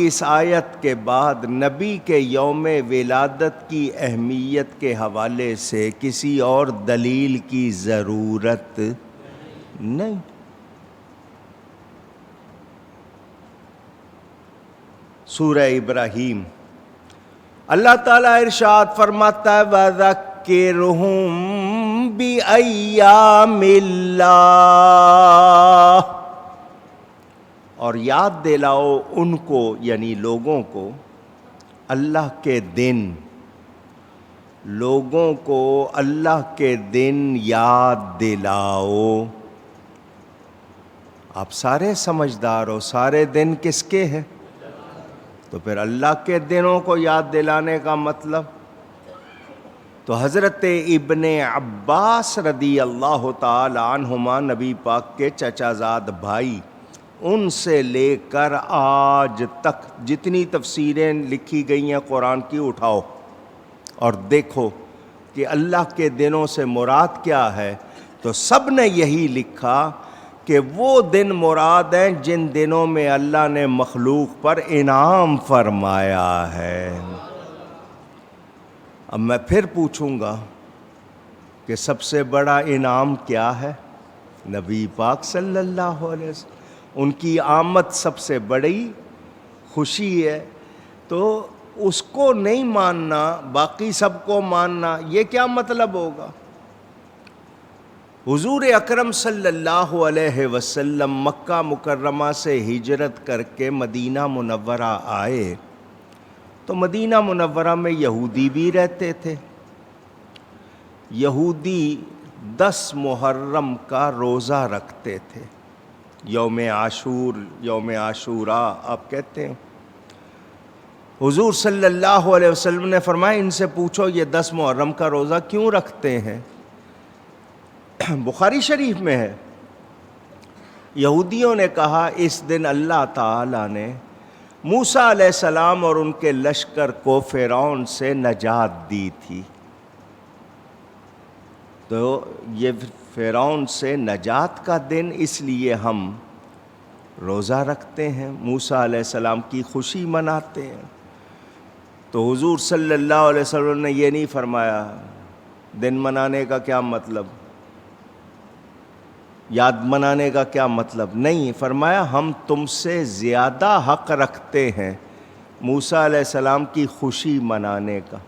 اس آیت کے بعد نبی کے یوم ولادت کی اہمیت کے حوالے سے کسی اور دلیل کی ضرورت نہیں۔ سورہ ابراہیم اللہ تعالیٰ ارشاد فرماتا ہے وَذَكِّرْهُمْ بِأَيَّامِ اللَّهِ، اور یاد دلاؤ ان کو یعنی لوگوں کو اللہ کے دن، لوگوں کو اللہ کے دن یاد دلاؤ۔ آپ سارے سمجھدار ہو، سارے دن کس کے ہیں؟ تو پھر اللہ کے دنوں کو یاد دلانے کا مطلب تو حضرت ابن عباس رضی اللہ تعالی عنہما نبی پاک کے چچا زاد بھائی، ان سے لے کر آج تک جتنی تفسیریں لکھی گئی ہیں قرآن کی اٹھاؤ اور دیکھو کہ اللہ کے دنوں سے مراد کیا ہے، تو سب نے یہی لکھا کہ وہ دن مراد ہیں جن دنوں میں اللہ نے مخلوق پر انعام فرمایا ہے۔ اب میں پھر پوچھوں گا کہ سب سے بڑا انعام کیا ہے؟ نبی پاک صلی اللہ علیہ وسلم، ان کی آمد سب سے بڑی خوشی ہے، تو اس کو نہیں ماننا باقی سب کو ماننا، یہ کیا مطلب ہوگا؟ حضور اکرم صلی اللہ علیہ وسلم مکہ مکرمہ سے ہجرت کر کے مدینہ منورہ آئے تو مدینہ منورہ میں یہودی بھی رہتے تھے۔ یہودی 10 محرم کا روزہ رکھتے تھے، یوم عاشوراء آپ کہتے ہیں۔ حضور صلی اللہ علیہ وسلم نے فرمایا ان سے پوچھو یہ 10 محرم کا روزہ کیوں رکھتے ہیں؟ بخاری شریف میں ہے، یہودیوں نے کہا اس دن اللہ تعالیٰ نے موسیٰ علیہ السلام اور ان کے لشکر کو فرعون سے نجات دی تھی، تو یہ فرعون سے نجات کا دن اس لیے ہم روزہ رکھتے ہیں، موسیٰ علیہ السلام کی خوشی مناتے ہیں۔ تو حضور صلی اللہ علیہ وسلم نے یہ نہیں فرمایا دن منانے کا کیا مطلب، یاد منانے کا کیا مطلب، نہیں، فرمایا ہم تم سے زیادہ حق رکھتے ہیں موسیٰ علیہ السلام کی خوشی منانے کا۔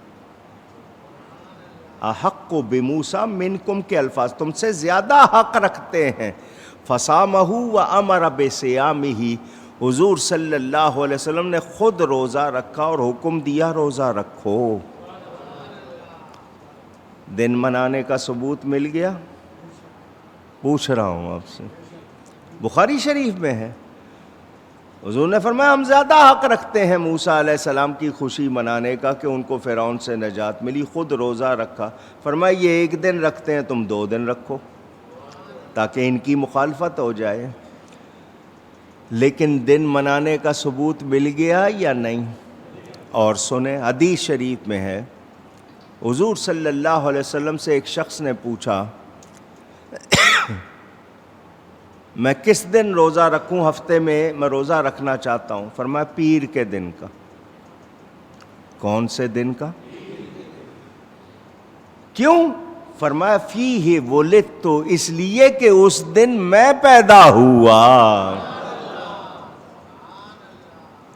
احق بموسیٰ منکم کے الفاظ، تم سے زیادہ حق رکھتے ہیں۔ فصامہ وامر بصیامہ، حضور صلی اللہ علیہ وسلم نے خود روزہ رکھا اور حکم دیا روزہ رکھو۔ دن منانے کا ثبوت مل گیا؟ پوچھ رہا ہوں آپ سے، بخاری شریف میں ہے، حضور نے فرمایا ہم زیادہ حق رکھتے ہیں موسیٰ علیہ السلام کی خوشی منانے کا کہ ان کو فرعون سے نجات ملی، خود روزہ رکھا، فرمایا یہ ایک دن رکھتے ہیں تم 2 دن رکھو تاکہ ان کی مخالفت ہو جائے۔ لیکن دن منانے کا ثبوت مل گیا یا نہیں؟ اور سنیں حدیث شریف میں ہے، حضور صلی اللہ علیہ وسلم سے ایک شخص نے پوچھا میں کس دن روزہ رکھوں، ہفتے میں روزہ رکھنا چاہتا ہوں، فرمایا پیر کے دن کا۔ کون سے دن کا؟ کیوں؟ فرمایا فیہ ولدت، اس لیے کہ اس دن میں پیدا ہوا۔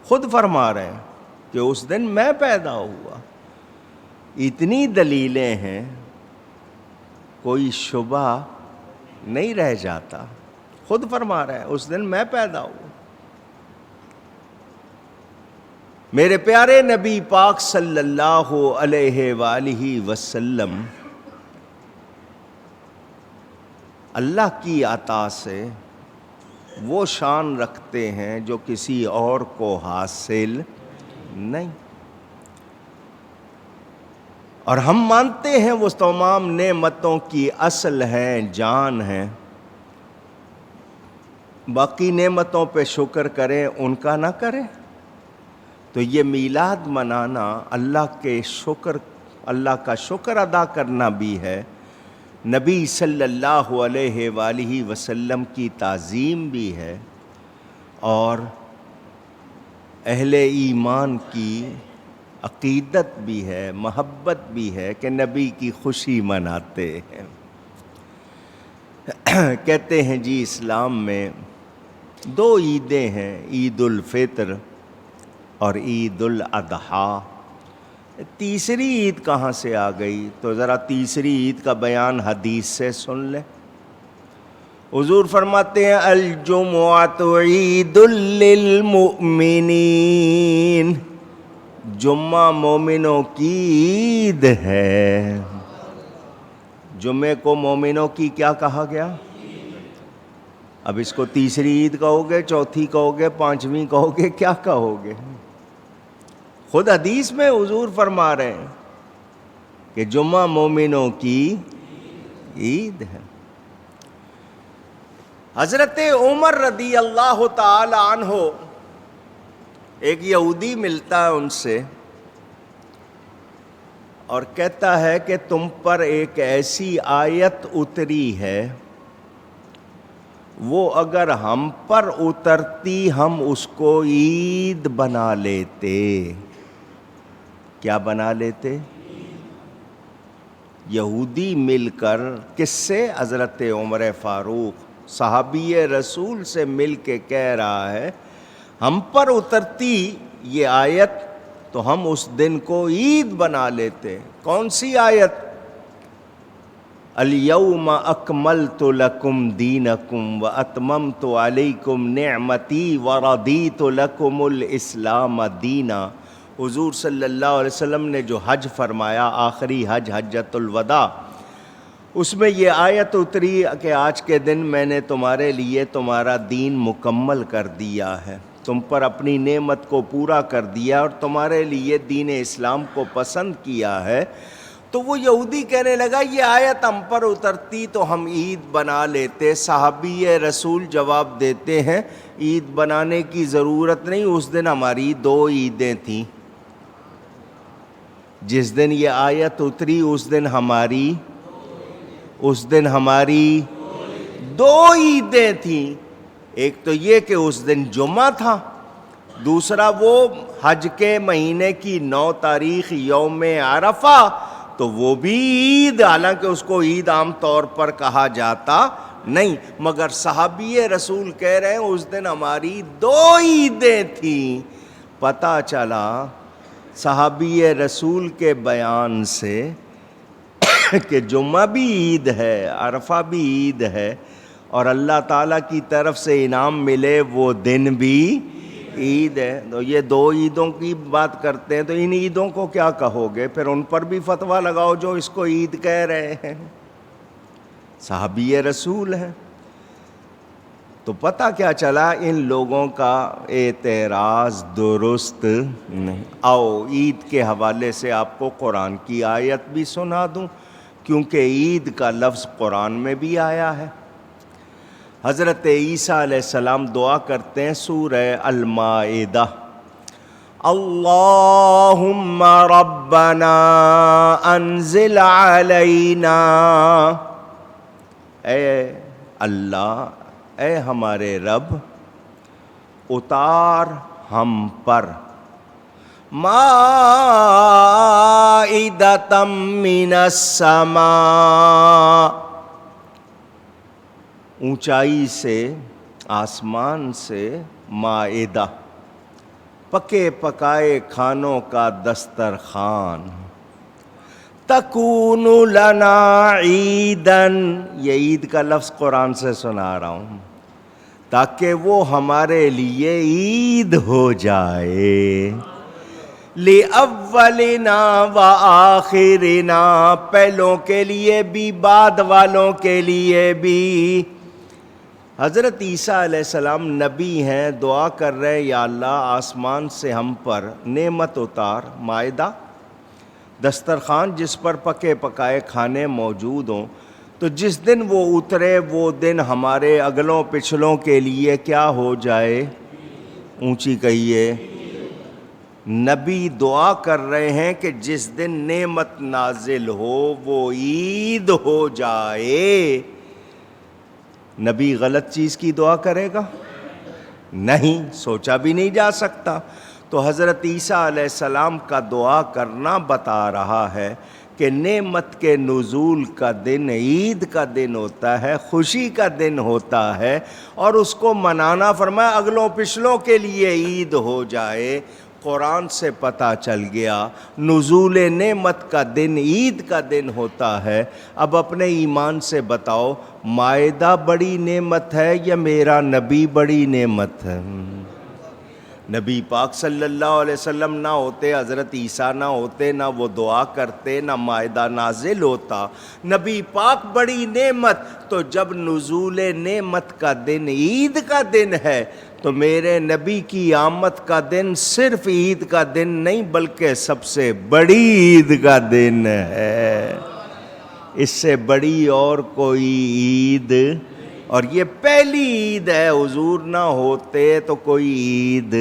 خود فرما رہے ہیں کہ اس دن میں پیدا ہوا۔ اتنی دلیلیں ہیں، کوئی شبہ نہیں رہ جاتا، خود فرما رہے ہیں اس دن میں پیدا ہوا۔ میرے پیارے نبی پاک صلی اللہ علیہ وآلہ وسلم اللہ کی عطا سے وہ شان رکھتے ہیں جو کسی اور کو حاصل نہیں، اور ہم مانتے ہیں وہ تمام نعمتوں کی اصل ہیں، جان ہیں، باقی نعمتوں پہ شکر کریں ان کا نہ کریں۔ تو یہ میلاد منانا اللہ کا شکر ادا کرنا بھی ہے، نبی صلی اللہ علیہ وآلہ وسلم کی تعظیم بھی ہے، اور اہل ایمان کی عقیدت بھی ہے، محبت بھی ہے کہ نبی کی خوشی مناتے ہیں۔ کہتے ہیں جی اسلام میں 2 عیدیں ہیں، عید الفطر اور عید الاضحیٰ۔ تیسری عید کہاں سے آ گئی؟ تو ذرا تیسری عید کا بیان حدیث سے سن لیں۔ حضور فرماتے ہیں الجمعۃ عید للمؤمنین، جمعہ مومنوں کی عید ہے۔ جمعے کو مومنوں کی کیا کہا گیا؟ اب اس کو تیسری عید کہو گے، چوتھی کہو گے، پانچویں کہو گے، کیا کہو گے؟ خود حدیث میں حضور فرما رہے ہیں کہ جمعہ مومنوں کی عید ہے۔ حضرت عمر رضی اللہ تعالی عنہ، ایک یہودی ملتا ہے ان سے اور کہتا ہے کہ تم پر ایک ایسی آیت اتری ہے، وہ اگر ہم پر اترتی ہم اس کو عید بنا لیتے۔ کیا بنا لیتے؟ یہودی مل کر کس سے؟ حضرت عمر فاروق صحابی رسول سے مل کے کہہ رہا ہے ہم پر اترتی یہ آیت تو ہم اس دن کو عید بنا لیتے۔ کون سی آیت؟ الیوم اکملت لکم دینکم واتممت علیکم نعمتی ورضیت لکم الاسلام دینا۔ حضور صلی اللہ علیہ وسلم نے جو حج فرمایا، آخری حج، حجۃ الوداع، اس میں یہ آیت اتری کہ آج کے دن میں نے تمہارے لیے تمہارا دین مکمل کر دیا ہے، تم پر اپنی نعمت کو پورا کر دیا اور تمہارے لیے دین اسلام کو پسند کیا ہے۔ تو وہ یہودی کہنے لگا یہ آیت ہم پر اترتی تو ہم عید بنا لیتے۔ صحابی رسول جواب دیتے ہیں عید بنانے کی ضرورت نہیں، اس دن ہماری 2 عیدیں تھیں۔ جس دن یہ آیت اتری اس دن ہماری 2 عیدیں تھیں۔ ایک تو یہ کہ اس دن جمعہ تھا، دوسرا وہ حج کے مہینے کی 9 تاریخ یوم عرفہ، تو وہ بھی عید، حالانکہ اس کو عید عام طور پر کہا جاتا نہیں، مگر صحابی رسول کہہ رہے ہیں اس دن ہماری 2 عیدیں تھیں۔ پتہ چلا صحابی رسول کے بیان سے کہ جمعہ بھی عید ہے، عرفہ بھی عید ہے، اور اللہ تعالیٰ کی طرف سے انعام ملے وہ دن بھی عید ہے۔ تو یہ 2 عیدوں کی بات کرتے ہیں، تو ان عیدوں کو کیا کہو گے؟ پھر ان پر بھی فتویٰ لگاؤ جو اس کو عید کہہ رہے ہیں، صحابی رسول ہیں۔ تو پتہ کیا چلا ان لوگوں کا اعتراض درست نہیں۔ آؤ عید کے حوالے سے آپ کو قرآن کی آیت بھی سنا دوں، کیونکہ عید کا لفظ قرآن میں بھی آیا ہے۔ حضرت عیسیٰ علیہ السلام دعا کرتے ہیں سورہ المائدہ، اللہم ربنا انزل علینا، اے اللہ، اے ہمارے رب اتار ہم پر مائدۃ من السماء، اونچائی سے، آسمان سے، مائدہ پکے پکائے کھانوں کا دسترخوان، تکون لنا عیدن، یہ عید کا لفظ قرآن سے سنا رہا ہوں، تاکہ وہ ہمارے لیے عید ہو جائے، لِأَوَّلِنَا وَآخِرِنَا، پہلوں کے لیے بھی بعد والوں کے لیے بھی۔ حضرت عیسیٰ علیہ السلام نبی ہیں، دعا کر رہے یا اللہ آسمان سے ہم پر نعمت اتار، مائدہ دسترخوان جس پر پکے پکائے کھانے موجود ہوں، تو جس دن وہ اترے وہ دن ہمارے اگلوں پچھلوں کے لیے کیا ہو جائے؟ اونچی کہیے۔ نبی دعا کر رہے ہیں کہ جس دن نعمت نازل ہو وہ عید ہو جائے۔ نبی غلط چیز کی دعا کرے گا؟ نہیں، سوچا بھی نہیں جا سکتا۔ تو حضرت عیسیٰ علیہ السلام کا دعا کرنا بتا رہا ہے کہ نعمت کے نزول کا دن عید کا دن ہوتا ہے، خوشی کا دن ہوتا ہے، اور اس کو منانا فرمایا اگلوں پچھلوں کے لیے عید ہو جائے۔ قرآن سے پتہ چل گیا نزول نعمت کا دن عید کا دن ہوتا ہے۔ اب اپنے ایمان سے بتاؤ، مائدہ بڑی نعمت ہے یا میرا نبی بڑی نعمت ہے؟ نبی پاک صلی اللہ علیہ وسلم نہ ہوتے، حضرت عیسیٰ نہ ہوتے، نہ وہ دعا کرتے، نہ مائدہ نازل ہوتا۔ نبی پاک بڑی نعمت، تو جب نزول نعمت کا دن عید کا دن ہے تو میرے نبی کی آمد کا دن صرف عید کا دن نہیں بلکہ سب سے بڑی عید کا دن ہے۔ اس سے بڑی اور کوئی عید، اور یہ پہلی عید ہے، حضور نہ ہوتے تو کوئی عید،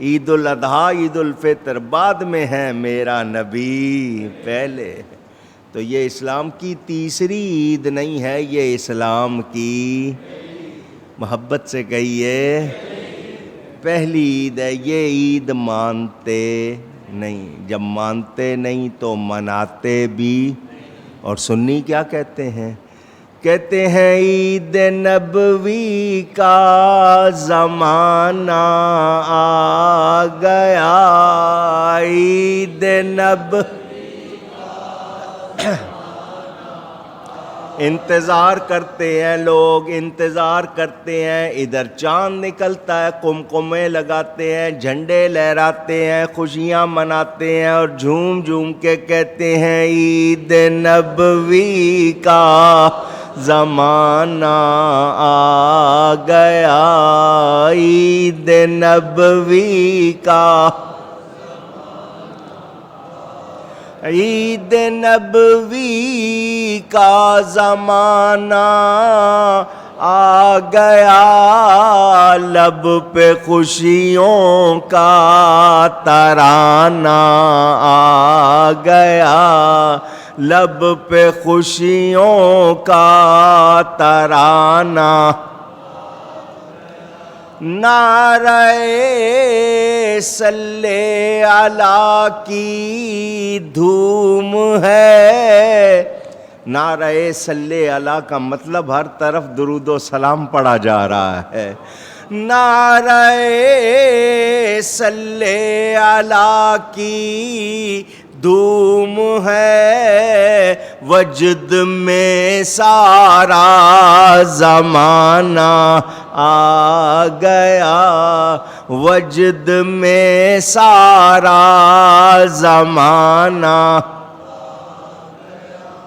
عید الاضحیٰ عید الفطر بعد میں ہے، میرا نبی پہلے۔ تو یہ اسلام کی تیسری عید نہیں ہے، یہ اسلام کی، محبت سے کہیے، پہلی عید ہے۔ یہ عید مانتے نہیں، جب مانتے نہیں تو مناتے بھی۔ اور سنی کیا کہتے ہیں؟ کہتے ہیں عید نبوی کا زمانہ آ گیا، عید انتظار کرتے ہیں لوگ، انتظار کرتے ہیں، ادھر چاند نکلتا ہے، قمقمے لگاتے ہیں، جھنڈے لہراتے ہیں، خوشیاں مناتے ہیں اور جھوم جھوم کے کہتے ہیں عید نبوی کا زمانہ آ گیا، عید نبوی کا، عید نبوی کا زمانہ آ گیا، لب پہ خوشیوں کا ترانہ آ گیا، لب پہ خوشیوں کا ترانہ، نعرہ صلی علی کی دھوم ہے۔ نعرہ صلی علی کا مطلب ہر طرف درود و سلام پڑھا جا رہا ہے۔ نعرہ صلی علی کی دھوم ہے، وجد میں سارا زمانہ آ گیا، وجد میں سارا زمانہ۔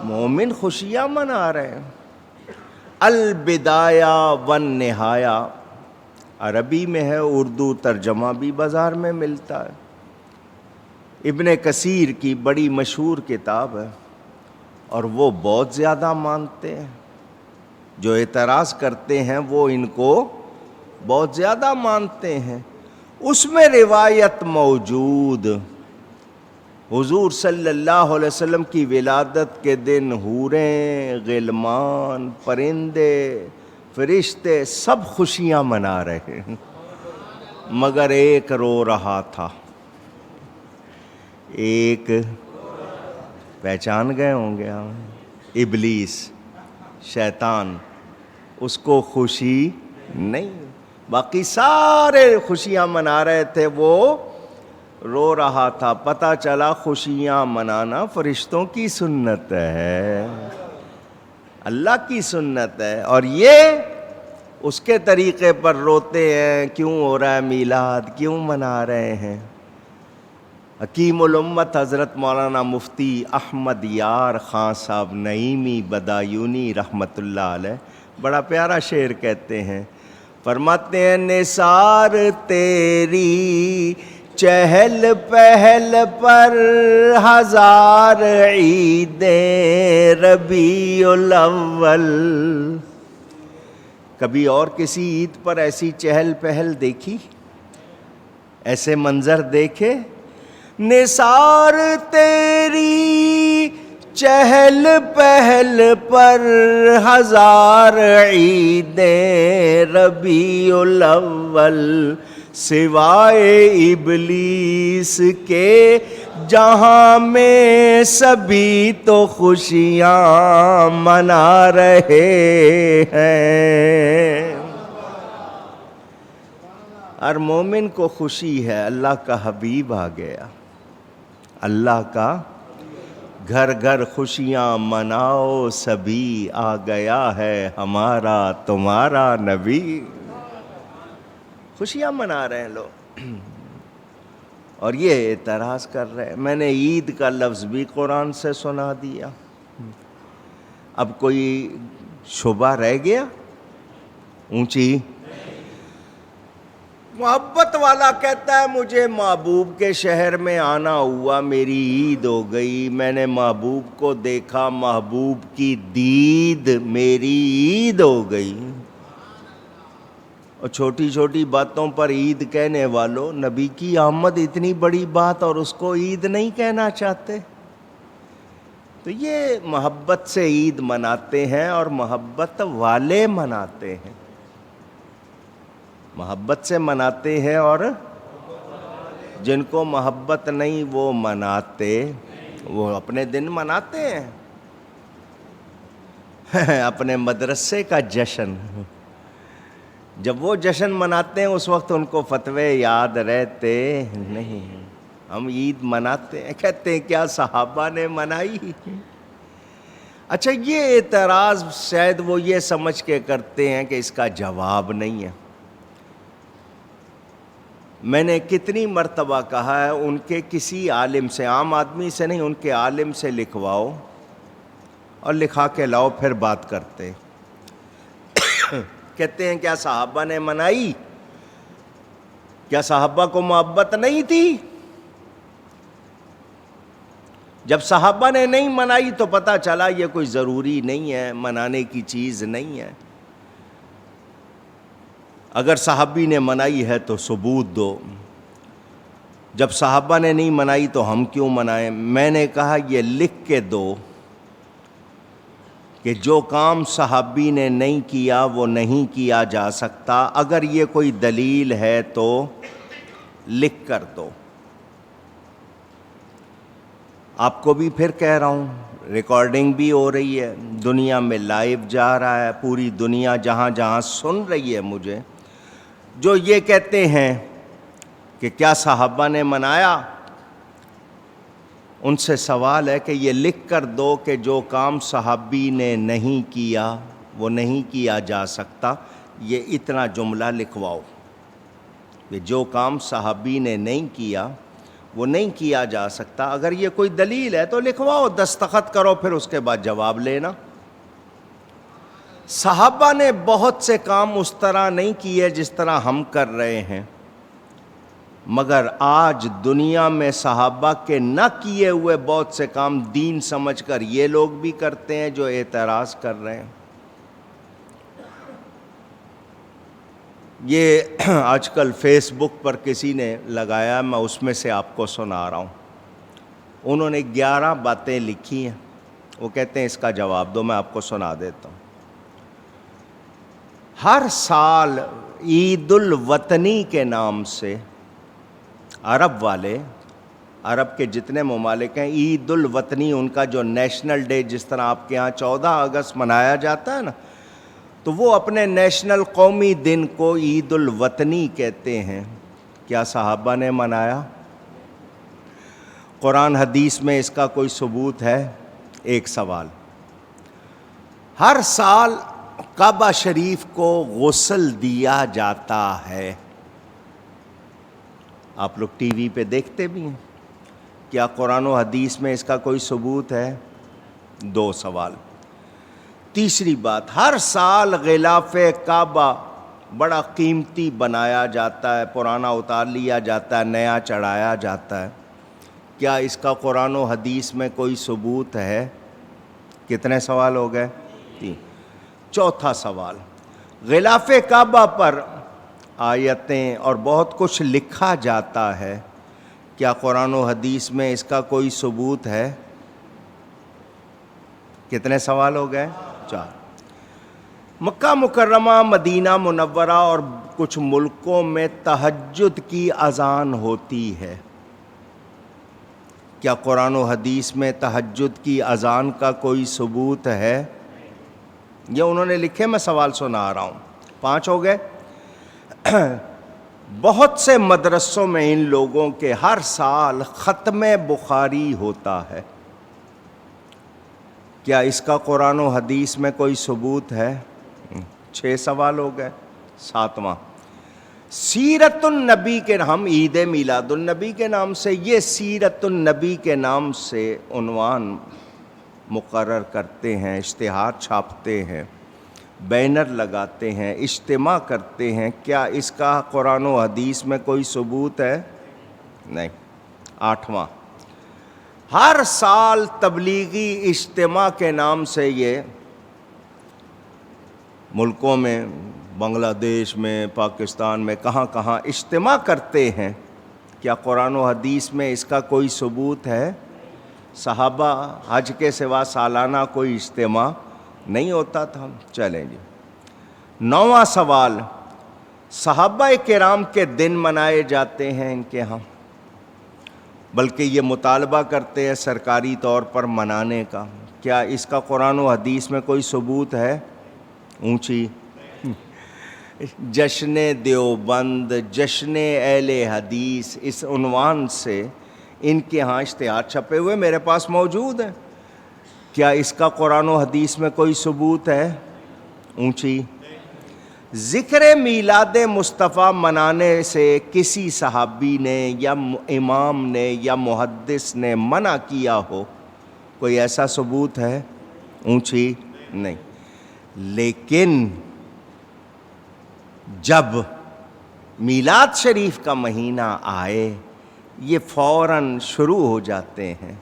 مومن خوشیاں منا رہے ہیں۔ البدایہ والنہایہ عربی میں ہے، اردو ترجمہ بھی بازار میں ملتا ہے، ابن کثیر کی بڑی مشہور کتاب ہے، اور وہ بہت زیادہ مانتے ہیں۔ جو اعتراض کرتے ہیں وہ ان کو بہت زیادہ مانتے ہیں۔ اس میں روایت موجود، حضور صلی اللہ علیہ وسلم کی ولادت کے دن حوریں، غلمان، پرندے، فرشتے سب خوشیاں منا رہے ہیں، مگر ایک رو رہا تھا۔ ایک پہچان گئے ہوں گے ہم، ابلیس، شیطان، اس کو خوشی نہیں، باقی سارے خوشیاں منا رہے تھے، وہ رو رہا تھا۔ پتہ چلا خوشیاں منانا فرشتوں کی سنت ہے، اللہ کی سنت ہے، اور یہ اس کے طریقے پر روتے ہیں۔ کیوں ہو رہا ہے میلاد، کیوں منا رہے ہیں؟ حکیم الامت حضرت مولانا مفتی احمد یار خان صاحب نعیمی بدایونی رحمۃ اللہ علیہ بڑا پیارا شعر کہتے ہیں، فرماتے ہیں نثار تیری چہل پہل پر ہزار عیدیں ربیع الاول۔ کبھی اور کسی عید پر ایسی چہل پہل دیکھی، ایسے منظر دیکھے؟ نثار تیری چہل پہل پر ہزار عیدیں ربیع الاول، سوائے ابلیس کے جہاں میں سبھی تو خوشیاں منا رہے ہیں. اور مومن کو خوشی ہے، اللہ کا حبیب آ گیا. اللہ کا گھر گھر خوشیاں مناؤ سبھی، آ گیا ہے ہمارا تمہارا نبی. خوشیاں منا رہے ہیں لوگ، اور یہ اعتراض کر رہے ہیں. میں نے عید کا لفظ بھی قرآن سے سنا دیا. اب کوئی شبہ رہ گیا؟ اونچی محبت والا کہتا ہے مجھے محبوب کے شہر میں آنا ہوا، میری عید ہو گئی، میں نے محبوب کو دیکھا، محبوب کی دید، میری عید ہو گئی. اور چھوٹی چھوٹی باتوں پر عید کہنے والوں، نبی کی آمد اتنی بڑی بات اور اس کو عید نہیں کہنا چاہتے. تو یہ محبت سے عید مناتے ہیں اور محبت والے مناتے ہیں. محبت سے مناتے ہیں، اور جن کو محبت نہیں وہ مناتے، وہ اپنے دن مناتے ہیں. اپنے مدرسے کا جشن، جب وہ جشن مناتے ہیں اس وقت ان کو فتوے یاد رہتے نہیں. ہم عید مناتے ہیں، کہتے ہیں کیا صحابہ نے منائی. اچھا، یہ اعتراض شاید وہ یہ سمجھ کے کرتے ہیں کہ اس کا جواب نہیں ہے. میں نے کتنی مرتبہ کہا ہے ان کے کسی عالم سے، عام آدمی سے نہیں، ان کے عالم سے لکھواؤ اور لکھا کے لاؤ، پھر بات کرتے. کہتے ہیں کیا صحابہ نے منائی؟ کیا صحابہ کو محبت نہیں تھی؟ جب صحابہ نے نہیں منائی تو پتہ چلا یہ کوئی ضروری نہیں ہے، منانے کی چیز نہیں ہے. اگر صحابی نے منائی ہے تو ثبوت دو. جب صحابہ نے نہیں منائی تو ہم کیوں منائیں؟ میں نے کہا یہ لکھ کے دو کہ جو کام صحابی نے نہیں کیا وہ نہیں کیا جا سکتا. اگر یہ کوئی دلیل ہے تو لکھ کر دو. آپ کو بھی پھر کہہ رہا ہوں، ریکارڈنگ بھی ہو رہی ہے، دنیا میں لائیو جا رہا ہے، پوری دنیا جہاں جہاں سن رہی ہے مجھے. جو یہ کہتے ہیں کہ کیا صحابہ نے منایا، ان سے سوال ہے کہ یہ لکھ کر دو کہ جو کام صحابی نے نہیں کیا وہ نہیں کیا جا سکتا. یہ اتنا جملہ لکھواؤ کہ جو کام صحابی نے نہیں کیا وہ نہیں کیا جا سکتا. اگر یہ کوئی دلیل ہے تو لکھواؤ، دستخط کرو، پھر اس کے بعد جواب لینا. صحابہ نے بہت سے کام اس طرح نہیں کیے جس طرح ہم کر رہے ہیں، مگر آج دنیا میں صحابہ کے نہ کیے ہوئے بہت سے کام دین سمجھ کر یہ لوگ بھی کرتے ہیں جو اعتراض کر رہے ہیں. یہ آج کل فیس بک پر کسی نے لگایا، میں اس میں سے آپ کو سنا رہا ہوں. انہوں نے 11 باتیں لکھی ہیں، وہ کہتے ہیں اس کا جواب دو. میں آپ کو سنا دیتا ہوں. ہر سال عید الوطنی کے نام سے عرب والے، عرب کے جتنے ممالک ہیں، عید الوطنی ان کا جو نیشنل ڈے، جس طرح آپ کے ہاں 14 اگست منایا جاتا ہے نا، تو وہ اپنے نیشنل قومی دن کو عید الوطنی کہتے ہیں. کیا صحابہ نے منایا؟ قرآن حدیث میں اس کا کوئی ثبوت ہے؟ ایک سوال. ہر سال کعبہ شریف کو غسل دیا جاتا ہے. آپ لوگ ٹی وی پہ دیکھتے بھی ہیں. کیا قرآن و حدیث میں اس کا کوئی ثبوت ہے؟ 2 سوال. تیسری بات، ہر سال غلاف کعبہ بڑا قیمتی بنایا جاتا ہے، پرانا اتار لیا جاتا ہے، نیا چڑھایا جاتا ہے. کیا اس کا قرآن و حدیث میں کوئی ثبوت ہے؟ کتنے سوال ہو گئے؟ 3. چوتھا سوال، غلاف کعبہ پر آیتیں اور بہت کچھ لکھا جاتا ہے، کیا قرآن و حدیث میں اس کا کوئی ثبوت ہے؟ کتنے سوال ہو گئے؟ 4. مکہ مکرمہ، مدینہ منورہ اور کچھ ملکوں میں تہجد کی اذان ہوتی ہے۔ کیا قرآن و حدیث میں تہجد کی اذان کا کوئی ثبوت ہے؟ یہ انہوں نے لکھے، میں سوال سنا رہا ہوں۔ 5 ہو گئے۔ بہت سے مدرسوں میں ان لوگوں کے ہر سال ختم بخاری ہوتا ہے، کیا اس کا قرآن و حدیث میں کوئی ثبوت ہے؟ 6 سوال ہو گئے۔ 7واں، سیرت النبی کے، ہم عید میلاد النبی کے نام سے یہ سیرت النبی کے نام سے عنوان مقرر کرتے ہیں، اشتہار چھاپتے ہیں، بینر لگاتے ہیں، اجتماع کرتے ہیں، کیا اس کا قرآن و حدیث میں کوئی ثبوت ہے؟ نہیں۔ 8واں، ہر سال تبلیغی اجتماع کے نام سے یہ ملکوں میں، بنگلہ دیش میں، پاکستان میں، کہاں کہاں اجتماع کرتے ہیں، کیا قرآن و حدیث میں اس کا کوئی ثبوت ہے؟ صحابہ حج کے سوا سالانہ کوئی اجتماع نہیں ہوتا تھا۔ چلیں جی۔ 9واں سوال، صحابہ کرام کے دن منائے جاتے ہیں ان کے ہاں، بلکہ یہ مطالبہ کرتے ہیں سرکاری طور پر منانے کا، کیا اس کا قرآن و حدیث میں کوئی ثبوت ہے؟ اونچی، جشن دیوبند، جشن اہل حدیث، اس عنوان سے ان کے ہاں اشتہار چھپے ہوئے میرے پاس موجود ہیں، کیا اس کا قرآن و حدیث میں کوئی ثبوت ہے؟ اونچی، ذکر میلاد مصطفیٰ منانے سے کسی صحابی نے یا امام نے یا محدث نے منع کیا ہو، کوئی ایسا ثبوت ہے؟ اونچی، نہیں۔ لیکن جب میلاد شریف کا مہینہ آئے یہ فوراً شروع ہو جاتے ہیں،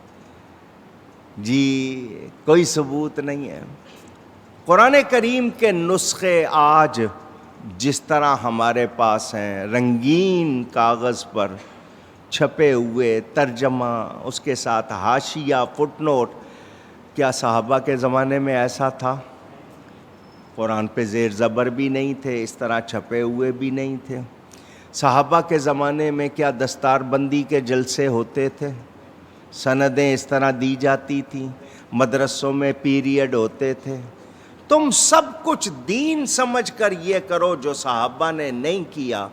جی کوئی ثبوت نہیں ہے۔ قرآن کریم کے نسخے آج جس طرح ہمارے پاس ہیں، رنگین کاغذ پر چھپے ہوئے، ترجمہ، اس کے ساتھ حاشیہ، فٹ نوٹ، کیا صحابہ کے زمانے میں ایسا تھا؟ قرآن پہ زیر زبر بھی نہیں تھے، اس طرح چھپے ہوئے بھی نہیں تھے۔ صحابہ کے زمانے میں کیا دستار بندی کے جلسے ہوتے تھے؟ سندیں اس طرح دی جاتی تھیں؟ مدرسوں میں پیریڈ ہوتے تھے؟ تم سب کچھ دین سمجھ کر یہ کرو جو صحابہ نے نہیں کیا،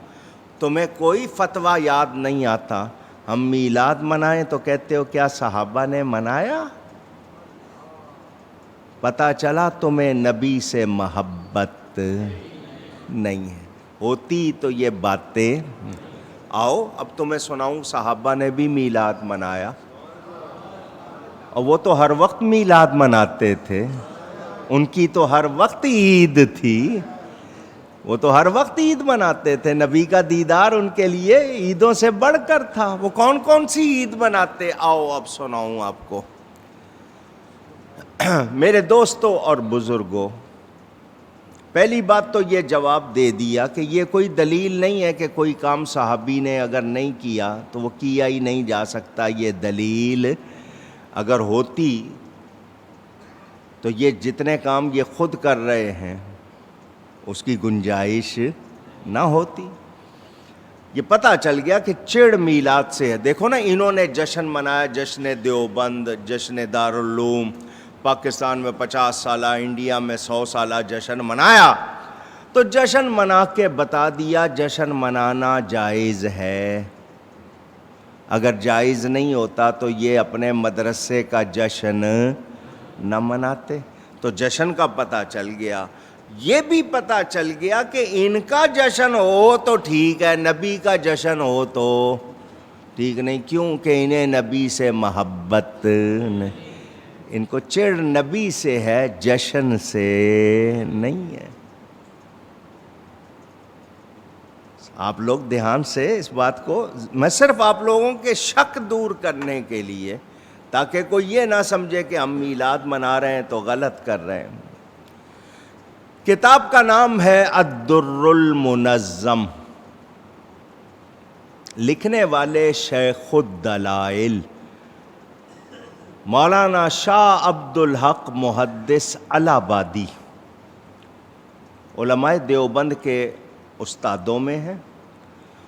تمہیں کوئی فتویٰ یاد نہیں آتا، ہم میلاد منائیں تو کہتے ہو کیا صحابہ نے منایا؟ پتہ چلا تمہیں نبی سے محبت نہیں ہے، ہوتی تو یہ باتیں۔ آؤ اب تمہیں سناؤں، صحابہ نے بھی میلاد منایا، اور وہ تو ہر وقت میلاد مناتے تھے، ان کی تو ہر وقت عید تھی، وہ تو ہر وقت عید مناتے تھے، نبی کا دیدار ان کے لیے عیدوں سے بڑھ کر تھا۔ وہ کون کون سی عید مناتے؟ آؤ اب سناؤں آپ کو۔ میرے دوستوں اور بزرگوں، پہلی بات تو یہ جواب دے دیا کہ یہ کوئی دلیل نہیں ہے کہ کوئی کام صحابی نے اگر نہیں کیا تو وہ کیا ہی نہیں جا سکتا۔ یہ دلیل اگر ہوتی تو یہ جتنے کام یہ خود کر رہے ہیں اس کی گنجائش نہ ہوتی۔ یہ پتہ چل گیا کہ چڑ میلاد سے ہے۔ دیکھو نا، انہوں نے جشن منایا، جشن دیوبند، جشن دارالعلوم، پاکستان میں 50 سالہ، انڈیا میں 100 سالہ جشن منایا، تو جشن منا کے بتا دیا جشن منانا جائز ہے۔ اگر جائز نہیں ہوتا تو یہ اپنے مدرسے کا جشن نہ مناتے۔ تو جشن کا پتہ چل گیا، یہ بھی پتہ چل گیا کہ ان کا جشن ہو تو ٹھیک ہے، نبی کا جشن ہو تو ٹھیک نہیں، کیونکہ انہیں نبی سے محبت نہیں، ان کو چڑ نبی سے ہے، جشن سے نہیں ہے۔ آپ لوگ دھیان سے اس بات کو، میں صرف آپ لوگوں کے شک دور کرنے کے لیے، تاکہ کوئی یہ نہ سمجھے کہ ہم میلاد منا رہے ہیں تو غلط کر رہے ہیں۔ کتاب کا نام ہے الدر المنظم، لکھنے والے شیخ الدلائل مولانا شاہ عبد الحق محدث الہ آبادی۔ علماء دیوبند کے استادوں میں ہے،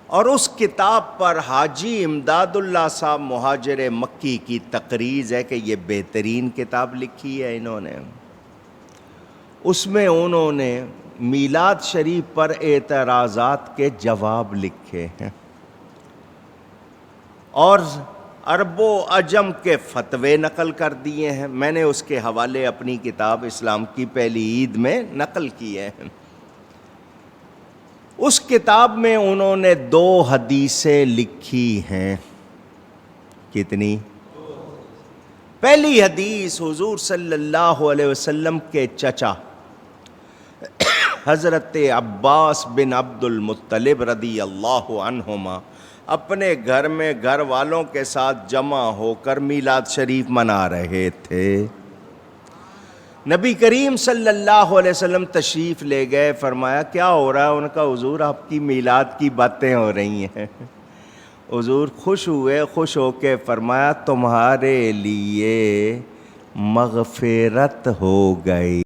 اور اس کتاب پر حاجی امداد اللہ صاحب مہاجر مکی کی تقریض ہے کہ یہ بہترین کتاب لکھی ہے انہوں نے۔ اس میں انہوں نے میلاد شریف پر اعتراضات کے جواب لکھے ہیں، اور عرب و عجم کے فتوے نقل کر دیے ہیں۔ میں نے اس کے حوالے اپنی کتاب اسلام کی پہلی عید میں نقل کیے ہیں۔ اس کتاب میں انہوں نے 2 حدیثیں لکھی ہیں۔ کتنی؟ پہلی حدیث حضور صلی اللہ علیہ وسلم کے چچا حضرت عباس بن عبد المطلب رضی اللہ عنہما اپنے گھر میں گھر والوں کے ساتھ جمع ہو کر میلاد شریف منا رہے تھے۔ نبی کریم صلی اللہ علیہ وسلم تشریف لے گئے، فرمایا کیا ہو رہا ہے؟ ان کا حضور آپ کی میلاد کی باتیں ہو رہی ہیں۔ حضور خوش ہوئے، خوش ہو کے فرمایا تمہارے لیے مغفرت ہو گئی۔